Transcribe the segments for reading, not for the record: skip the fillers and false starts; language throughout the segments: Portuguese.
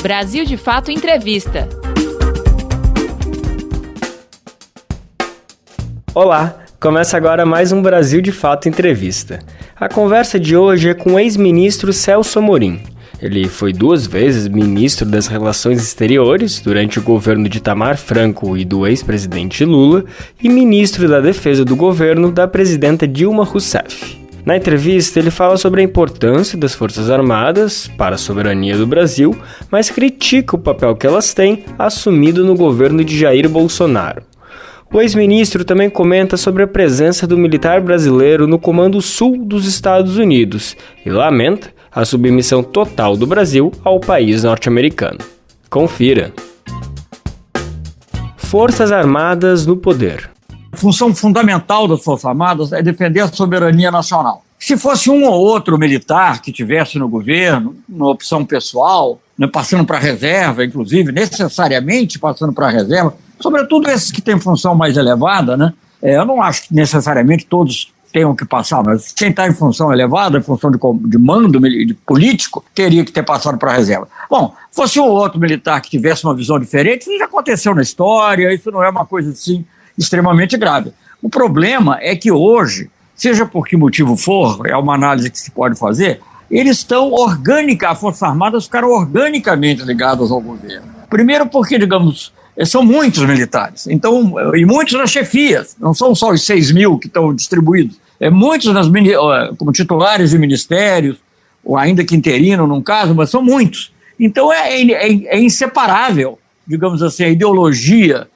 Brasil de Fato Entrevista. Olá, começa agora mais um Brasil de Fato Entrevista. A conversa de hoje é com o ex-ministro Celso Amorim. Ele foi 2 vezes ministro das Relações Exteriores durante o governo de Itamar Franco e do ex-presidente Lula e ministro da Defesa do governo da presidenta Dilma Rousseff. Na entrevista, ele fala sobre a importância das Forças Armadas para a soberania do Brasil, mas critica o papel que elas têm assumido no governo de Jair Bolsonaro. O ex-ministro também comenta sobre a presença do militar brasileiro no Comando Sul dos Estados Unidos e lamenta a submissão total do Brasil ao país norte-americano. Confira. Forças Armadas no poder. A função fundamental das Forças Armadas é defender a soberania nacional. Se fosse um ou outro militar que tivesse no governo, uma opção pessoal, passando para a reserva, inclusive, necessariamente passando para a reserva, sobretudo esses que têm função mais elevada, eu não acho que necessariamente todos tenham que passar, mas quem está em função elevada, em função de mando de político, teria que ter passado para a reserva. Bom, fosse um ou outro militar que tivesse uma visão diferente, isso já aconteceu na história, isso não é uma coisa assim extremamente grave. O problema é que hoje, seja por que motivo for, é uma análise que se pode fazer, eles estão as Forças Armadas ficaram organicamente ligadas ao governo. Primeiro porque, digamos, são muitos militares, então, e muitos nas chefias, não são só os 6 mil que estão distribuídos, muitos como titulares de ministérios, ou ainda que interino num caso, mas são muitos. Então é inseparável, digamos assim, a ideologia,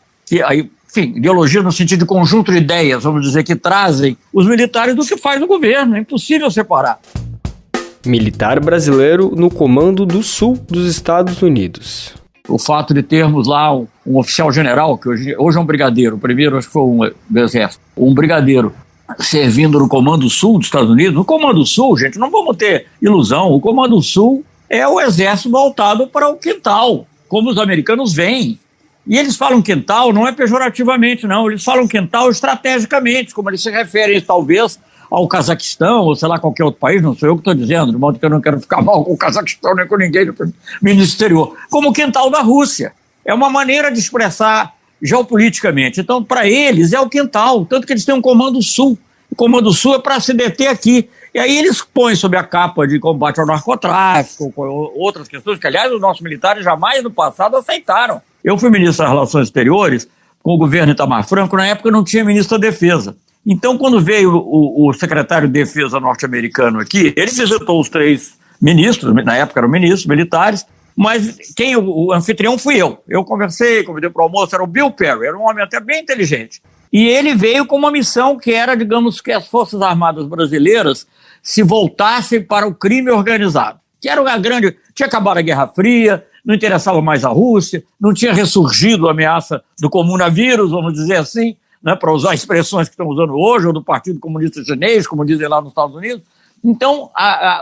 ideologia no sentido de conjunto de ideias, vamos dizer, que trazem os militares do que faz o governo, é impossível separar. Militar brasileiro no Comando do Sul dos Estados Unidos. O fato de termos lá um oficial general, que hoje é um brigadeiro, o primeiro acho que foi do Exército, um brigadeiro servindo no Comando Sul dos Estados Unidos. No Comando Sul, gente, não vamos ter ilusão, o Comando Sul é o exército voltado para o quintal, como os americanos veem. E eles falam quintal não é pejorativamente, não, eles falam quintal estrategicamente, como eles se referem talvez ao Cazaquistão, ou sei lá, qualquer outro país, não sou eu que estou dizendo, de modo que eu não quero ficar mal com o Cazaquistão nem com ninguém do ministro exterior, como o quintal da Rússia. É uma maneira de expressar geopoliticamente. Então, para eles, é o quintal, tanto que eles têm um Comando Sul. O Comando Sul é para se deter aqui. E aí eles põem sob a capa de combate ao narcotráfico, outras questões que, aliás, os nossos militares jamais no passado aceitaram. Eu fui ministro das Relações Exteriores com o governo Itamar Franco, na época não tinha ministro da Defesa. Então, quando veio o secretário de Defesa norte-americano aqui, ele visitou os 3 ministros, na época eram ministros militares, mas o anfitrião fui eu. Eu conversei, convidei para o almoço, era o Bill Perry, era um homem até bem inteligente. E ele veio com uma missão que era, digamos, que as Forças Armadas brasileiras se voltassem para o crime organizado, que era uma grande... Tinha acabado a Guerra Fria, não interessava mais a Rússia, não tinha ressurgido a ameaça do comunavírus, vamos dizer assim, para usar expressões que estão usando hoje, ou do Partido Comunista Chinês, como dizem lá nos Estados Unidos. Então,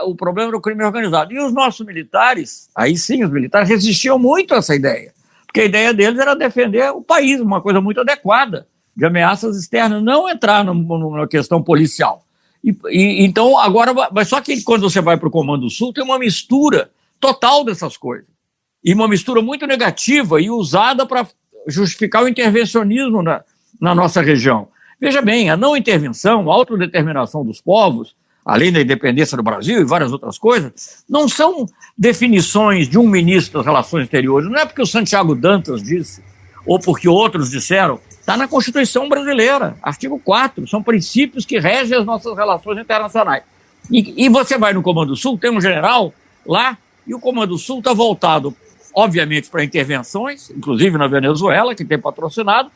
o problema era o crime organizado. E os nossos militares, aí sim, os militares resistiam muito a essa ideia, porque a ideia deles era defender o país, uma coisa muito adequada, de ameaças externas, não entrar numa questão policial. Então, agora, mas só que quando você vai para o Comando Sul, tem uma mistura total dessas coisas, e uma mistura muito negativa e usada para justificar o intervencionismo na nossa região. Veja bem, a não intervenção, a autodeterminação dos povos, além da independência do Brasil e várias outras coisas, não são definições de um ministro das Relações Exteriores. Não é porque o Santiago Dantas disse, ou porque outros disseram, está na Constituição brasileira, artigo 4, são princípios que regem as nossas relações internacionais. E você vai no Comando Sul, tem um general lá, e o Comando Sul está voltado, obviamente, para intervenções, inclusive na Venezuela, que tem patrocinado,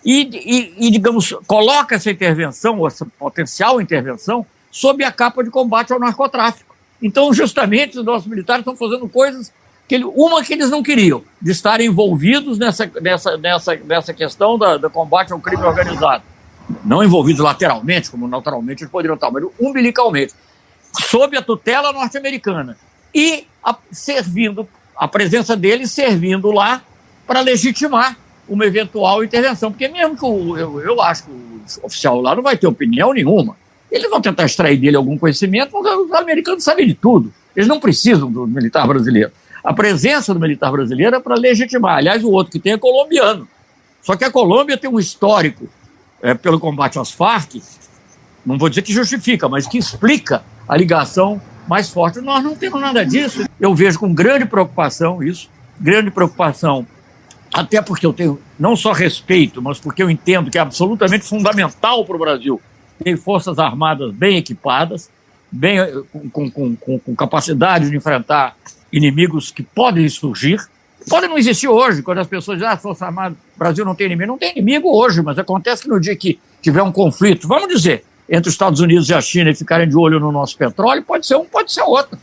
e, digamos, coloca essa intervenção, essa potencial intervenção, sob a capa de combate ao narcotráfico. Então, justamente, os nossos militares estão fazendo coisas que eles não queriam, de estarem envolvidos nessa questão do combate ao crime organizado. Não envolvidos lateralmente, como naturalmente eles poderiam estar, mas umbilicalmente, sob a tutela norte-americana. E a presença deles servindo lá para legitimar uma eventual intervenção, porque mesmo que eu acho que o oficial lá não vai ter opinião nenhuma, eles vão tentar extrair dele algum conhecimento, porque os americanos sabem de tudo, eles não precisam do militar brasileiro. A presença do militar brasileiro é para legitimar. Aliás, o outro que tem é colombiano. Só que a Colômbia tem um histórico pelo combate às Farc, não vou dizer que justifica, mas que explica a ligação mais forte. Nós não temos nada disso. Eu vejo com grande preocupação isso, grande preocupação, até porque eu tenho não só respeito, mas porque eu entendo que é absolutamente fundamental para o Brasil ter forças armadas bem equipadas, bem, com capacidade de enfrentar inimigos que podem surgir. Podem não existir hoje, quando as pessoas dizem, Força Armada, o Brasil não tem inimigo. Não tem inimigo hoje, mas acontece que no dia que tiver um conflito, vamos dizer, entre os Estados Unidos e a China e ficarem de olho no nosso petróleo, pode ser um, pode ser outro.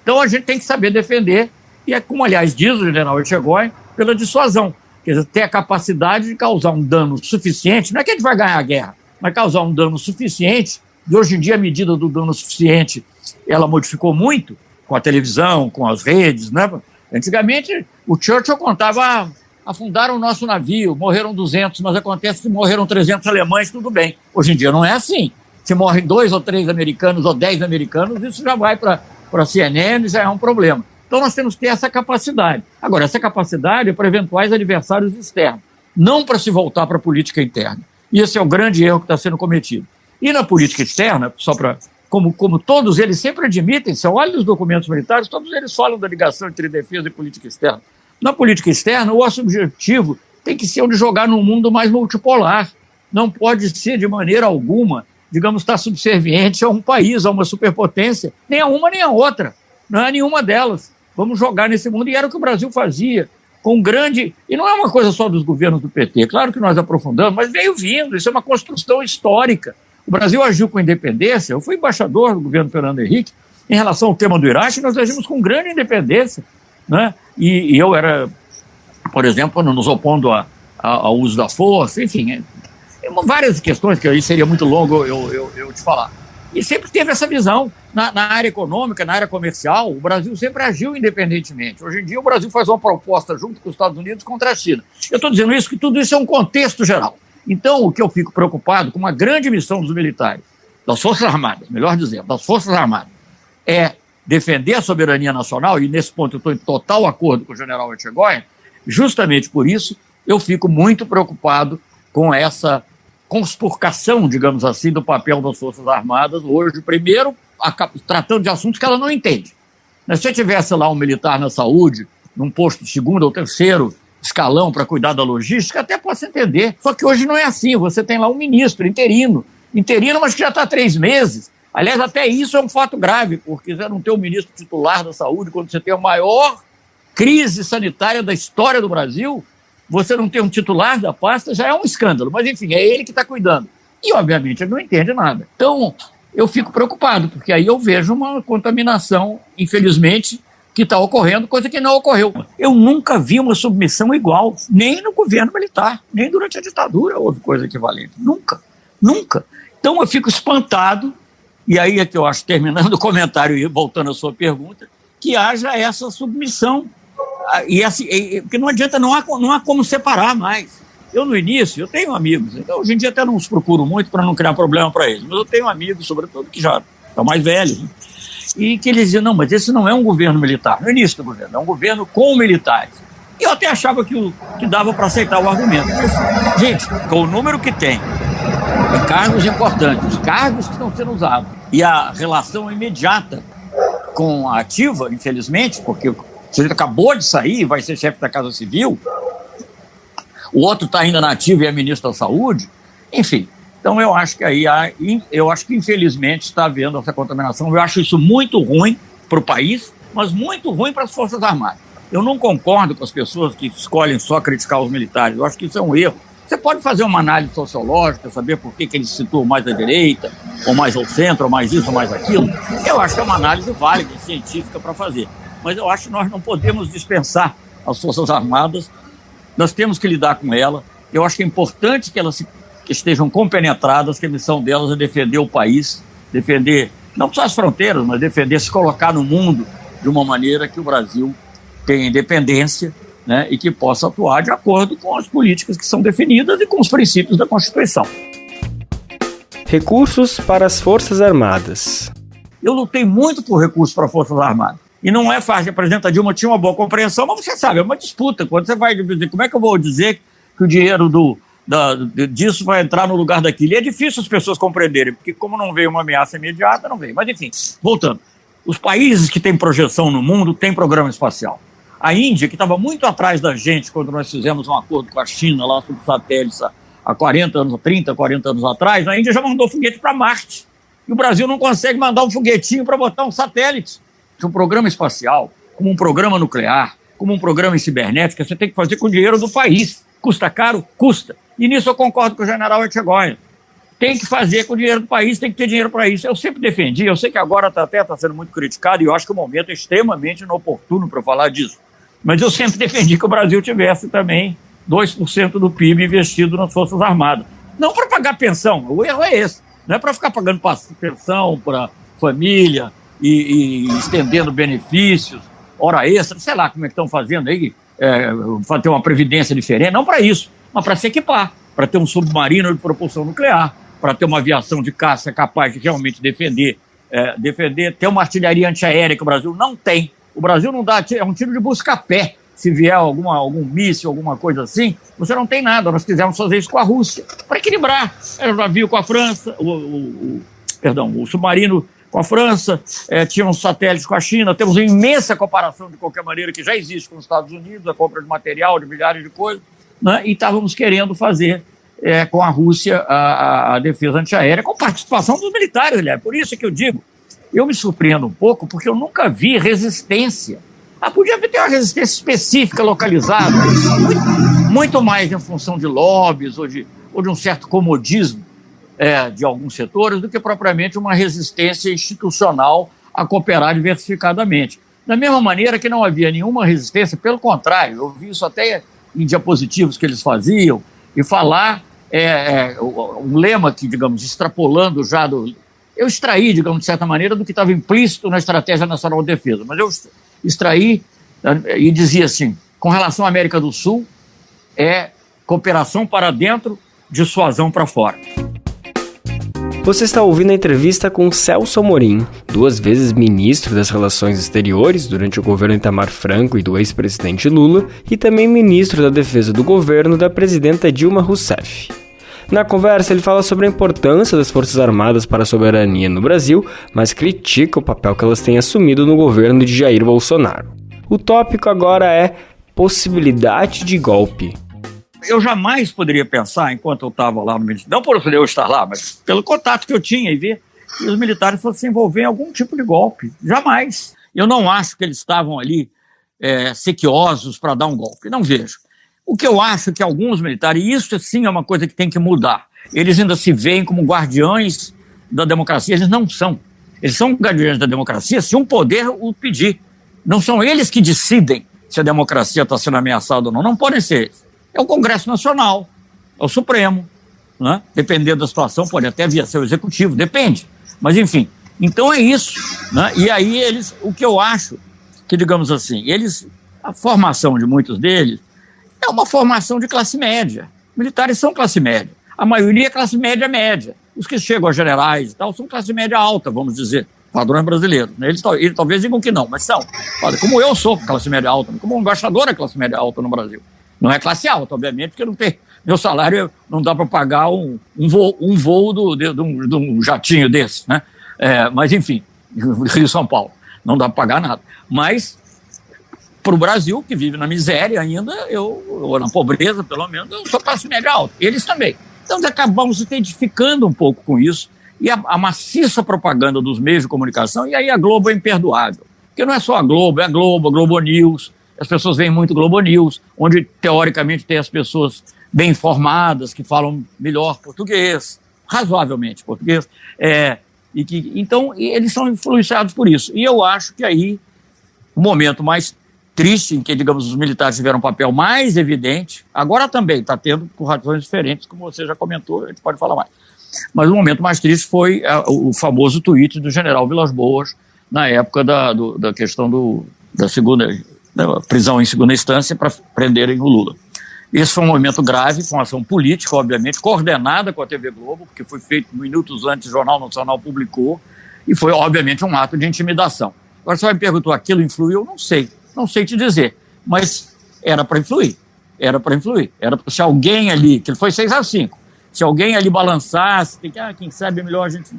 Então a gente tem que saber defender, e é como, aliás, diz o general Etchegóin, pela dissuasão. Quer dizer, ter a capacidade de causar um dano suficiente, não é que a gente vai ganhar a guerra, mas causar um dano suficiente, e hoje em dia a medida do dano suficiente, ela modificou muito, com a televisão, com as redes, né? Antigamente, o Churchill contava, afundaram o nosso navio, morreram 200, mas acontece que morreram 300 alemães, tudo bem. Hoje em dia não é assim. Se morrem 2 ou 3 americanos ou 10 americanos, isso já vai para a CNN, já é um problema. Então nós temos que ter essa capacidade. Agora, essa capacidade é para eventuais adversários externos, não para se voltar para a política interna. E esse é o grande erro que está sendo cometido. E na política externa, só para... Como todos eles sempre admitem, se olha os documentos militares, todos eles falam da ligação entre defesa e política externa. Na política externa, o nosso objetivo tem que ser o de jogar num mundo mais multipolar. Não pode ser, de maneira alguma, digamos, estar subserviente a um país, a uma superpotência, nem a uma nem a outra. Não é nenhuma delas. Vamos jogar nesse mundo. E era o que o Brasil fazia, com grande... E não é uma coisa só dos governos do PT. Claro que nós aprofundamos, mas veio vindo. Isso é uma construção histórica. O Brasil agiu com independência. Eu fui embaixador do governo Fernando Henrique em relação ao tema do Iraque, nós agimos com grande independência, né? E eu era, por exemplo, nos opondo ao uso da força, enfim, várias questões que aí seria muito longo eu te falar. E sempre teve essa visão na área econômica, na área comercial. O Brasil sempre agiu independentemente. Hoje em dia o Brasil faz uma proposta junto com os Estados Unidos contra a China. Eu estou dizendo isso, que tudo isso é um contexto geral. Então, o que eu fico preocupado com uma grande missão dos militares, das Forças Armadas, melhor dizendo, das Forças Armadas, é defender a soberania nacional, e nesse ponto eu estou em total acordo com o general Etchegóin. Justamente por isso eu fico muito preocupado com essa conspurcação, digamos assim, do papel das Forças Armadas hoje, primeiro, tratando de assuntos que ela não entende. Se eu tivesse lá um militar na saúde, num posto de segundo ou terceiro escalão para cuidar da logística, até posso entender. Só que hoje não é assim. Você tem lá um ministro interino, mas que já está há 3 meses. Aliás, até isso é um fato grave, porque você não ter um ministro titular da saúde, quando você tem a maior crise sanitária da história do Brasil, você não ter um titular da pasta já é um escândalo. Mas, enfim, é ele que está cuidando. E, obviamente, ele não entende nada. Então, eu fico preocupado, porque aí eu vejo uma contaminação, infelizmente, que está ocorrendo, coisa que não ocorreu. Eu nunca vi uma submissão igual, nem no governo militar, nem durante a ditadura houve coisa equivalente. Nunca, nunca. Então, eu fico espantado, e aí é que eu acho, terminando o comentário e voltando à sua pergunta, que haja essa submissão. Porque não adianta, não há como separar mais. Eu, no início, eu tenho amigos, então, hoje em dia até não os procuro muito para não criar problema para eles, mas eu tenho amigos, sobretudo, que já estão mais velhos, né? E que eles diziam, não, mas esse não é um governo militar, no início do governo, é um governo com militares. E eu até achava que dava para aceitar o argumento. Mas, gente, com o número que tem, de cargos importantes, os cargos que estão sendo usados, e a relação imediata com a ativa, infelizmente, porque o sujeito acabou de sair, vai ser chefe da Casa Civil, o outro está ainda na ativa e é ministro da Saúde, enfim. Então eu acho que infelizmente está havendo essa contaminação. Eu acho isso muito ruim para o país, mas muito ruim para as Forças Armadas. Eu não concordo com as pessoas que escolhem só criticar os militares. Eu acho que isso é um erro. Você pode fazer uma análise sociológica, saber por que eles se situam mais à direita, ou mais ao centro, ou mais isso, ou mais aquilo. Eu acho que é uma análise válida e científica para fazer. Mas eu acho que nós não podemos dispensar as Forças Armadas. Nós temos que lidar com ela. Eu acho que é importante que elas estejam compenetradas, que a missão delas é defender o país, defender não só as fronteiras, mas defender, se colocar no mundo de uma maneira que o Brasil tenha independência, né, e que possa atuar de acordo com as políticas que são definidas e com os princípios da Constituição. Recursos para as Forças Armadas. Eu lutei muito por recursos para as Forças Armadas. E não é fácil. A presidenta Dilma tinha uma boa compreensão, mas você sabe, é uma disputa. Quando você vai dizer, como é que eu vou dizer que o dinheiro disso vai entrar no lugar daquilo? E é difícil as pessoas compreenderem, porque como não veio uma ameaça imediata, não veio. Mas enfim, voltando. Os países que têm projeção no mundo têm programa espacial. A Índia, que estava muito atrás da gente quando nós fizemos um acordo com a China lá sobre satélites há 40 anos, 30, 40 anos atrás, a Índia já mandou foguete para Marte. E o Brasil não consegue mandar um foguetinho para botar um satélite. Um programa espacial, como um programa nuclear, como um programa em cibernética, você tem que fazer com o dinheiro do país. Custa caro? Custa. E nisso eu concordo com o general Etchegóia. Tem que fazer com o dinheiro do país, tem que ter dinheiro para isso. Eu sempre defendi, eu sei que agora até está sendo muito criticado, e eu acho que o momento é extremamente inoportuno para falar disso. Mas eu sempre defendi que o Brasil tivesse também 2% do PIB investido nas Forças Armadas. Não para pagar pensão, o erro é esse. Não é para ficar pagando pensão para família e estendendo benefícios, hora extra, sei lá como é que estão fazendo aí, para ter uma previdência diferente. Não para isso, mas para se equipar, para ter um submarino de propulsão nuclear, para ter uma aviação de caça capaz de realmente defender, ter uma artilharia antiaérea que o Brasil não tem. O Brasil não dá, é um tiro de busca-pé. Se vier algum míssil, alguma coisa assim, você não tem nada. Nós quisemos fazer isso com a Rússia, para equilibrar. Era o navio com a França, o submarino com a França, tínhamos satélites com a China, temos uma imensa cooperação, de qualquer maneira, que já existe com os Estados Unidos, a compra de material, de milhares de coisas, né? E estávamos querendo fazer com a Rússia a defesa antiaérea, com participação dos militares, aliás. Por isso que eu digo, eu me surpreendo um pouco, porque eu nunca vi resistência. Podia ter uma resistência específica, localizada, muito mais em função de lobbies ou de um certo comodismo de alguns setores, do que propriamente uma resistência institucional a cooperar diversificadamente. Da mesma maneira que não havia nenhuma resistência, pelo contrário, eu vi isso até em diapositivos que eles faziam, e falar um lema que, digamos, extrapolando já eu extraí, digamos, de certa maneira, do que estava implícito na Estratégia Nacional de Defesa, mas eu extraí e dizia assim, com relação à América do Sul, cooperação para dentro, dissuasão para fora. Você está ouvindo a entrevista com Celso Amorim, 2 vezes ministro das Relações Exteriores durante o governo Itamar Franco e do ex-presidente Lula, e também ministro da Defesa do governo da presidenta Dilma Rousseff. Na conversa, ele fala sobre a importância das Forças Armadas para a soberania no Brasil, mas critica o papel que elas têm assumido no governo de Jair Bolsonaro. O tópico agora é possibilidade de golpe. Eu jamais poderia pensar, enquanto eu estava lá no Ministério, não por eu estar lá, mas pelo contato que eu tinha e ver que os militares fossem se envolver em algum tipo de golpe. Jamais. Eu não acho que eles estavam ali sequiosos para dar um golpe. Não vejo. O que eu acho que alguns militares, e isso sim é uma coisa que tem que mudar, eles ainda se veem como guardiães da democracia. Eles não são. Eles são guardiães da democracia se um poder o pedir. Não são eles que decidem se a democracia está sendo ameaçada ou não. Não podem ser eles. É o Congresso Nacional, é o Supremo, né? Dependendo da situação, pode até vir a ser o Executivo, depende. Mas, enfim, então é isso, né? E aí o que eu acho que, digamos assim, a formação de muitos deles é uma formação de classe média. Militares são classe média. A maioria é classe média. Os que chegam a generais e tal são classe média alta, vamos dizer, padrões brasileiros. Né? Eles talvez digam que não, mas são. Como eu sou classe média alta, como um embaixador é classe média alta no Brasil. Não é classe alta, obviamente, porque não tem. Meu salário não dá para pagar um voo de um jatinho desse, né? Mas, enfim, Rio-São Paulo. Não dá para pagar nada. Mas, para o Brasil, que vive na miséria ainda, ou na pobreza, pelo menos, eu sou classe média alta. Eles também. Então, acabamos se identificando um pouco com isso. E a maciça propaganda dos meios de comunicação, e aí a Globo é imperdoável. Porque não é só a Globo News. As pessoas veem muito Globo News, onde, teoricamente, tem as pessoas bem informadas, que falam melhor português, razoavelmente português, então, eles são influenciados por isso. E eu acho que aí, o momento mais triste, em que, digamos, os militares tiveram um papel mais evidente, agora também está tendo, por razões diferentes, como você já comentou, a gente pode falar mais. Mas o momento mais triste foi o famoso tweet do general Vilas Boas, na época da questão da segunda... prisão em segunda instância para prenderem o Lula. Esse foi um momento grave, com ação política, obviamente, coordenada com a TV Globo, porque foi feito minutos antes, o Jornal Nacional publicou, e foi, obviamente, um ato de intimidação. Agora você vai me perguntar, aquilo influiu? Não sei te dizer, mas era para influir. Se alguém ali, que foi 6-5, se alguém ali balançasse, quem sabe é melhor a gente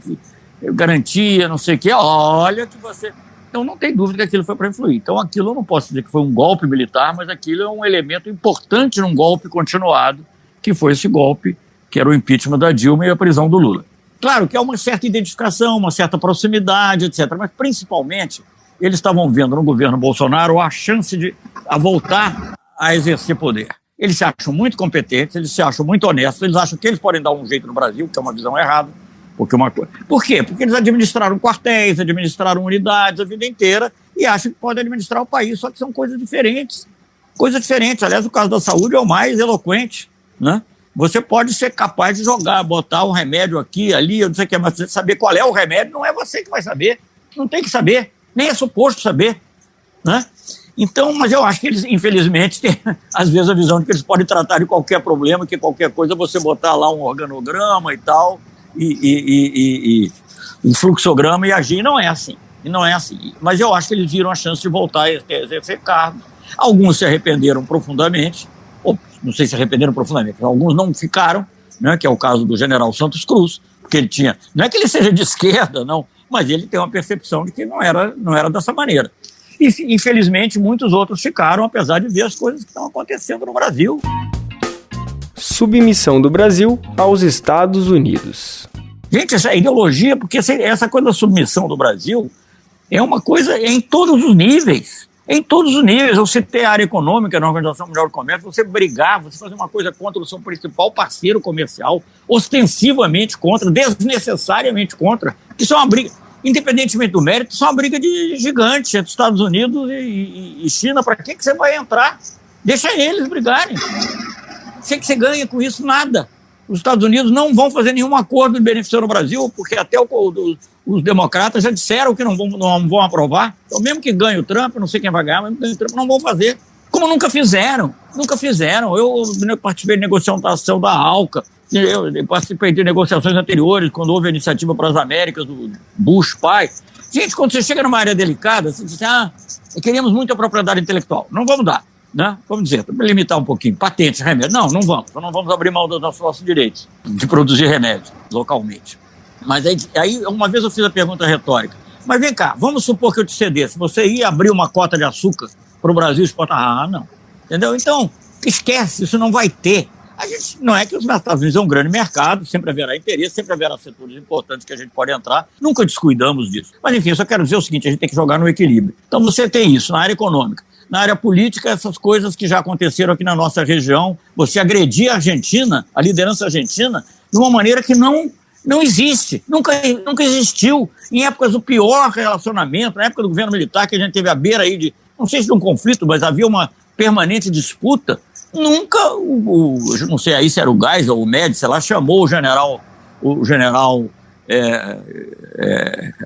garantia, não sei o quê, olha que você... Então não tem dúvida que aquilo foi para influir. Então aquilo eu não posso dizer que foi um golpe militar, mas aquilo é um elemento importante num golpe continuado, que foi esse golpe, que era o impeachment da Dilma e a prisão do Lula. Claro que há uma certa identificação, uma certa proximidade, etc., mas principalmente eles estavam vendo no governo Bolsonaro a chance de voltar a exercer poder. Eles se acham muito competentes, eles se acham muito honestos, eles acham que eles podem dar um jeito no Brasil, que é uma visão errada. Por quê? Porque eles administraram quartéis, administraram unidades a vida inteira e acham que podem administrar o país, só que são coisas diferentes. Aliás, o caso da saúde é o mais eloquente, né? Você pode ser capaz de botar um remédio aqui, ali, eu não sei o que, mas você saber qual é o remédio, não é você que vai saber, não tem que saber, nem é suposto saber, né? Então, mas eu acho que eles, infelizmente, têm, às vezes, a visão de que eles podem tratar de qualquer problema, que qualquer coisa você botar lá um organograma e tal, e um fluxograma e agir, não é assim. Mas eu acho que eles viram a chance de voltar a exercer cargos. Alguns se arrependeram profundamente, ou não sei se arrependeram profundamente, alguns não ficaram, né, que é o caso do general Santos Cruz, porque ele tinha, não é que ele seja de esquerda, não, mas ele tem uma percepção de que não era dessa maneira. E, infelizmente, muitos outros ficaram, apesar de ver as coisas que estão acontecendo no Brasil. Submissão do Brasil aos Estados Unidos. Gente, essa ideologia, porque essa coisa da submissão do Brasil é uma coisa em todos os níveis. Em todos os níveis. Você ter a área econômica na Organização Mundial do Comércio, você brigar, você fazer uma coisa contra o seu principal parceiro comercial, ostensivamente contra, desnecessariamente contra, que isso é uma briga, independentemente do mérito, isso é uma briga de gigante entre Estados Unidos e China. Para que você vai entrar? Deixa eles brigarem. Sei que você ganha com isso nada. Os Estados Unidos não vão fazer nenhum acordo beneficiando o Brasil, porque até os democratas já disseram que não vão aprovar. Então, mesmo que ganhe o Trump, não sei quem vai ganhar, mesmo que ganhe o Trump, não vão fazer. Como nunca fizeram. Eu participei de negociação da ALCA, eu participei de negociações anteriores, quando houve a iniciativa para as Américas, do Bush pai. Gente, quando você chega numa área delicada, você diz, queremos muita propriedade intelectual. Não vamos dar. Né? Vamos dizer, para limitar um pouquinho, patentes, remédios. Não vamos abrir mão dos nossos direitos de produzir remédios localmente. Mas aí, uma vez eu fiz a pergunta retórica, mas vem cá, vamos supor que eu te cedesse, você ia abrir uma cota de açúcar para o Brasil exportar? Não. Entendeu? Então, esquece, isso não vai ter. A gente, não é que os Estados Unidos é um grande mercado, sempre haverá interesse, sempre haverá setores importantes que a gente pode entrar, nunca descuidamos disso. Mas enfim, eu só quero dizer o seguinte, a gente tem que jogar no equilíbrio. Então você tem isso na área econômica. Na área política, essas coisas que já aconteceram aqui na nossa região, você agredir a Argentina, a liderança argentina, de uma maneira que não existe, nunca existiu. Em épocas do pior relacionamento, na época do governo militar, que a gente teve à beira aí de, não sei se de um conflito, mas havia uma permanente disputa, nunca, não sei aí se era o Geisel ou o Médici, sei lá, chamou o general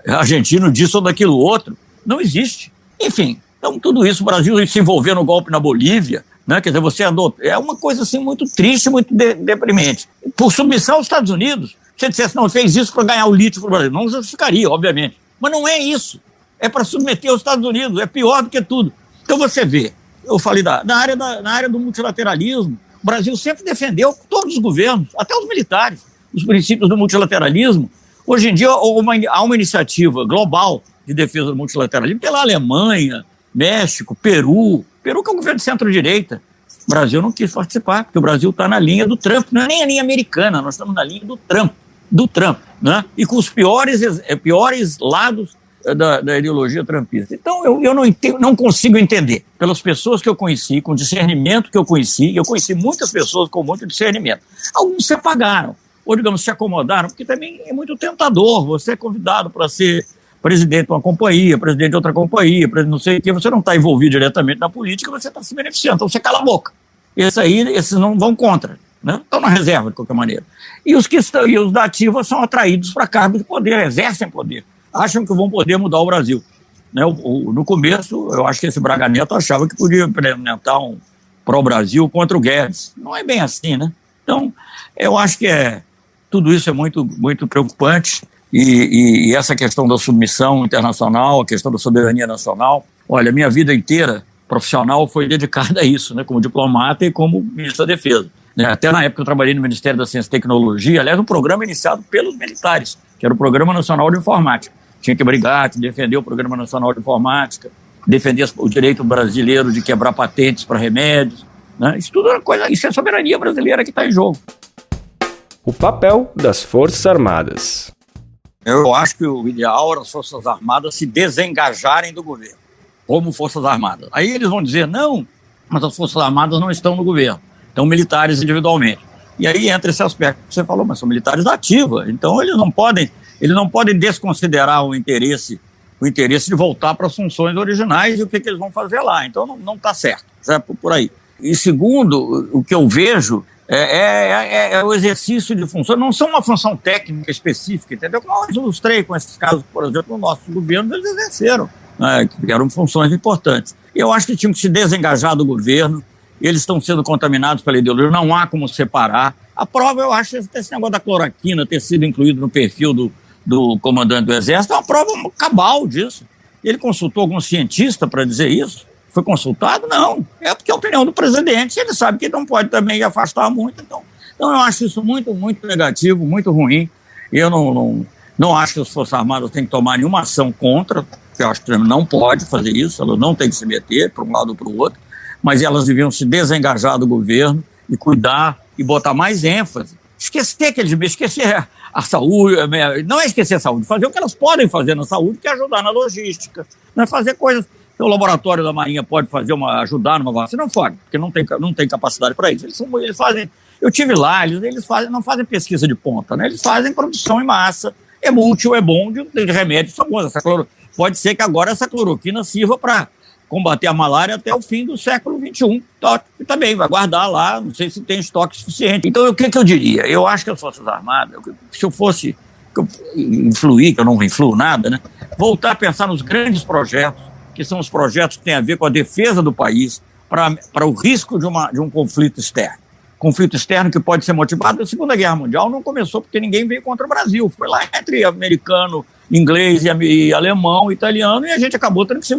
argentino disso ou daquilo outro. Não existe. Enfim. Então, tudo isso, o Brasil se envolver no golpe na Bolívia, né? Quer dizer, você é uma coisa assim muito triste, muito deprimente. Por submissão aos Estados Unidos, se você dissesse, não, fez isso para ganhar o lítio para o Brasil, não justificaria, obviamente. Mas não é isso. É para submeter aos Estados Unidos, é pior do que tudo. Então você vê, eu falei na área do multilateralismo, o Brasil sempre defendeu, todos os governos, até os militares, os princípios do multilateralismo. Hoje em dia há uma iniciativa global de defesa do multilateralismo pela Alemanha, México, Peru que é um governo de centro-direita. O Brasil não quis participar, porque o Brasil está na linha do Trump, não é nem a linha americana, nós estamos na linha do Trump, né? E com os piores lados da ideologia trumpista. Então, eu não consigo entender, pelas pessoas que eu conheci, com o discernimento que eu conheci muitas pessoas com muito discernimento. Alguns se apagaram, ou, digamos, se acomodaram, porque também é muito tentador, você é convidado para ser presidente de uma companhia, presidente de outra companhia, não sei o que, você não está envolvido diretamente na política, você está se beneficiando, então você cala a boca. Esses não vão contra, né? Estão na reserva, de qualquer maneira. E os da ativa são atraídos para cargos de poder, exercem poder, acham que vão poder mudar o Brasil. Né? No começo, eu acho que esse Braga Neto achava que podia implementar um pró-Brasil contra o Guedes. Não é bem assim, né? Então, eu acho que tudo isso é muito, muito preocupante. E essa questão da submissão internacional, a questão da soberania nacional, olha, a minha vida inteira profissional foi dedicada a isso, né, como diplomata e como ministro da Defesa. Até na época eu trabalhei no Ministério da Ciência e Tecnologia, aliás, um programa iniciado pelos militares, que era o Programa Nacional de Informática. Tinha que brigar, defender o Programa Nacional de Informática, defender o direito brasileiro de quebrar patentes para remédios, né? Isso tudo é coisa, isso é soberania brasileira que está em jogo. O papel das Forças Armadas. Eu acho que o ideal era as Forças Armadas se desengajarem do governo, como Forças Armadas. Aí eles vão dizer, não, mas as Forças Armadas não estão no governo, estão militares individualmente. E aí entra esse aspecto que você falou, mas são militares da ativa, então eles não podem desconsiderar o interesse de voltar para as funções originais e o que eles vão fazer lá. Então não está certo, já é por aí. E segundo, o que eu vejo é o exercício de funções, não são uma função técnica específica, entendeu? Como eu ilustrei com esses casos, por exemplo, no nosso governo, eles exerceram, né, que eram funções importantes. E eu acho que tinham que se desengajar do governo, eles estão sendo contaminados pela ideologia, não há como separar. A prova, eu acho, esse negócio da cloroquina ter sido incluído no perfil do comandante do Exército, é uma prova cabal disso. Ele consultou algum cientista para dizer isso? Foi consultado? Não. É porque é a opinião do presidente, ele sabe que não pode também afastar muito. Então eu acho isso muito, muito negativo, muito ruim. Eu não acho que as Forças Armadas têm que tomar nenhuma ação contra, porque eu acho que não pode fazer isso, elas não têm que se meter para um lado ou para o outro, mas elas deviam se desengajar do governo e cuidar e botar mais ênfase. Esquecer a saúde, não é esquecer a saúde, fazer o que elas podem fazer na saúde, que é ajudar na logística, não é fazer coisas que o laboratório da Marinha pode fazer, ajudar numa vacina, não pode, porque não tem capacidade para isso. Eles fazem, eu estive lá, eles não fazem pesquisa de ponta, né? Eles fazem produção em massa, é útil, é bom, de remédios são bons. Pode ser que agora essa cloroquina sirva para combater a malária até o fim do século XXI. Também vai guardar lá, não sei se tem estoque suficiente. Então, o que eu diria? Eu acho que as Forças Armadas, se eu fosse influir, que eu não influo nada, né? Voltar a pensar nos grandes projetos, que são os projetos que têm a ver com a defesa do país, para o risco de um conflito externo. Conflito externo que pode ser motivado. A Segunda Guerra Mundial não começou porque ninguém veio contra o Brasil. Foi lá entre americano, inglês e alemão, italiano, e a gente acabou tendo que se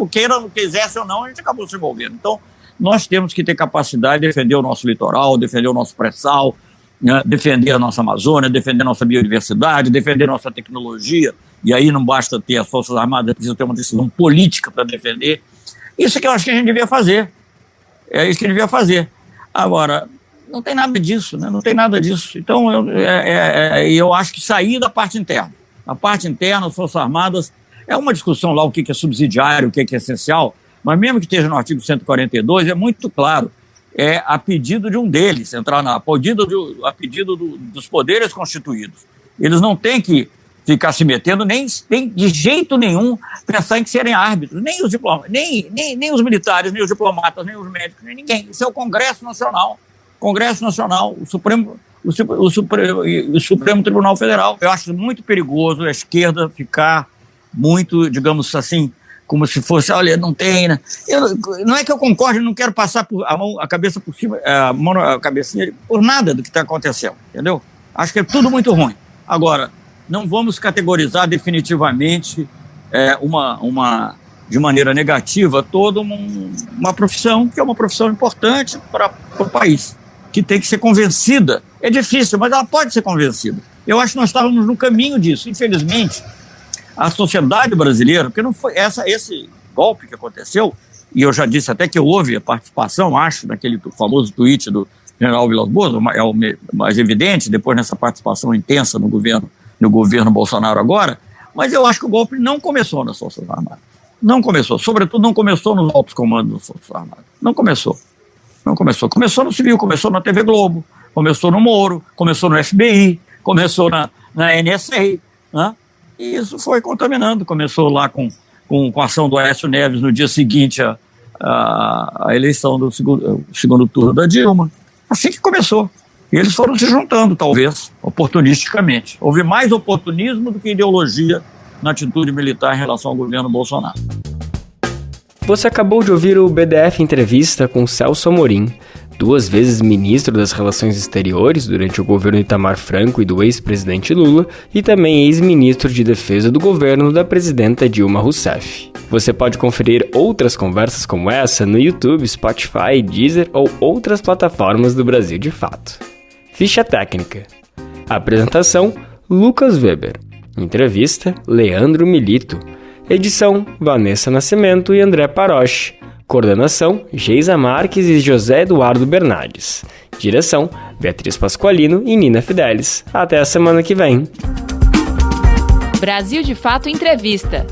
quisesse ou não, a gente acabou se envolvendo. Então, nós temos que ter capacidade de defender o nosso litoral, defender o nosso pré-sal, né, defender a nossa Amazônia, defender a nossa biodiversidade, defender a nossa tecnologia, e aí não basta ter as Forças Armadas, precisa ter uma decisão política para defender. Isso que eu acho que a gente devia fazer. É isso que devia fazer. Agora, não tem nada disso, né? Não tem nada disso. Então, eu acho que sair da parte interna. A parte interna, as Forças Armadas, é uma discussão lá o que é subsidiário, o que é essencial, mas mesmo que esteja no artigo 142, é muito claro, é a pedido de um deles, a pedido dos poderes constituídos. Eles não têm que ficar se metendo, nem de jeito nenhum pensar em serem árbitros, nem os diplomatas, nem os militares, nem os diplomatas, nem os médicos, nem ninguém. Isso é o Congresso Nacional. Congresso Nacional, o Supremo Tribunal Federal. Eu acho muito perigoso a esquerda ficar muito, digamos assim, como se fosse, olha, não tem, né? Não é que eu concorde, não quero passar a cabeça por cima, a cabecinha por nada do que está acontecendo, entendeu? Acho que é tudo muito ruim. Agora, não vamos categorizar definitivamente de maneira negativa toda uma profissão que é uma profissão importante para o país, que tem que ser convencida. É difícil, mas ela pode ser convencida. Eu acho que nós estávamos no caminho disso. Infelizmente, a sociedade brasileira, porque não foi esse golpe que aconteceu, e eu já disse até que houve a participação, acho, naquele famoso tweet do general Vilas Boas, é o mais evidente, depois nessa participação intensa no governo Bolsonaro agora, mas eu acho que o golpe não começou nas Forças Armadas. Não começou. Sobretudo, não começou nos altos comandos das Forças Armadas. Não começou. Começou no civil, começou na TV Globo, começou no Moro, começou no FBI, começou na NSA, né? E isso foi contaminando. Começou lá com a ação do Aécio Neves no dia seguinte à eleição do segundo turno da Dilma. Assim que começou. E eles foram se juntando, talvez, oportunisticamente. Houve mais oportunismo do que ideologia na atitude militar em relação ao governo Bolsonaro. Você acabou de ouvir o BDF Entrevista com Celso Amorim, 2 vezes ministro das Relações Exteriores durante o governo Itamar Franco e do ex-presidente Lula, e também ex-ministro de Defesa do governo da presidenta Dilma Rousseff. Você pode conferir outras conversas como essa no YouTube, Spotify, Deezer ou outras plataformas do Brasil de Fato. Ficha técnica. Apresentação: Lucas Weber. Entrevista: Leandro Milito. Edição: Vanessa Nascimento e André Paroche. Coordenação: Geisa Marques e José Eduardo Bernardes. Direção: Beatriz Pasqualino e Nina Fidelis. Até a semana que vem. Brasil de Fato Entrevista.